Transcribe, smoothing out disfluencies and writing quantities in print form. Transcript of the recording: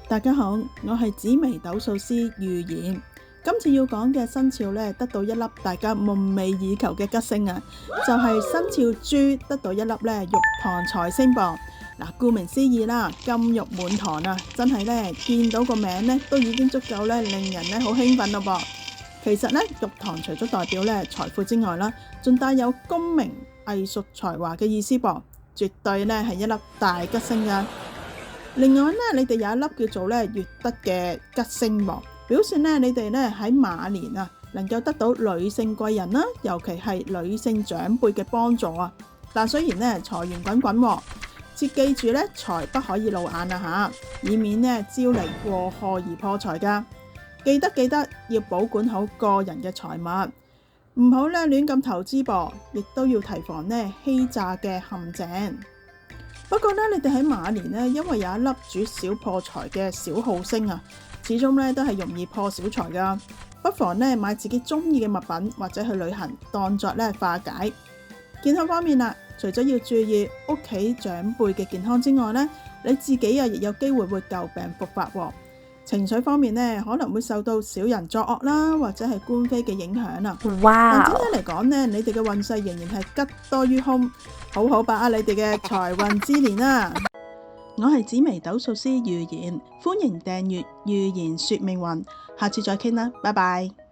大家好，我係紫微斗數師預言。今次要講嘅生肖咧，得到一粒大家夢寐以求嘅吉星啊，就係生肖豬得到一粒咧玉堂財星噃。嗱，顧名思義啦，金玉滿堂啊，真係咧見到個名咧都已經足夠咧令人咧好興奮咯噃。其實咧玉堂除咗代表咧財富之外啦，仲帶有功名、藝術才華嘅意思噃，絕對咧係一粒大吉星噶。另外咧，你哋有一粒叫做咧月德嘅吉星喎，表示咧你哋咧喺馬年啊，能夠得到女性貴人啦，尤其係女性長輩嘅幫助啊。但雖然咧財源滾滾，切記住咧財不可以露眼啊嚇，以免咧招嚟過河而破財噶。記得要保管好個人嘅財物，唔好咧亂咁投資噃，亦都要提防咧欺詐嘅陷阱。不過咧，你哋喺馬年咧，因為有一粒主小破財嘅小耗星啊，始終咧都係容易破小財噶。不妨咧買自己中意嘅物品或者去旅行，當作咧化解。健康方面啦，除咗要注意屋企長輩嘅健康之外咧，你自己啊亦有機會會舊病復發喎。情緒方面咧，可能會受到小人作惡啦，或者係官非嘅影響啊。哇！但整體嚟講咧，你哋嘅運勢仍然係吉多於凶，好好把握你哋嘅財運之年啦。我係紫微斗數師預言，歡迎訂閱預言說命運，下次再傾啦，拜拜。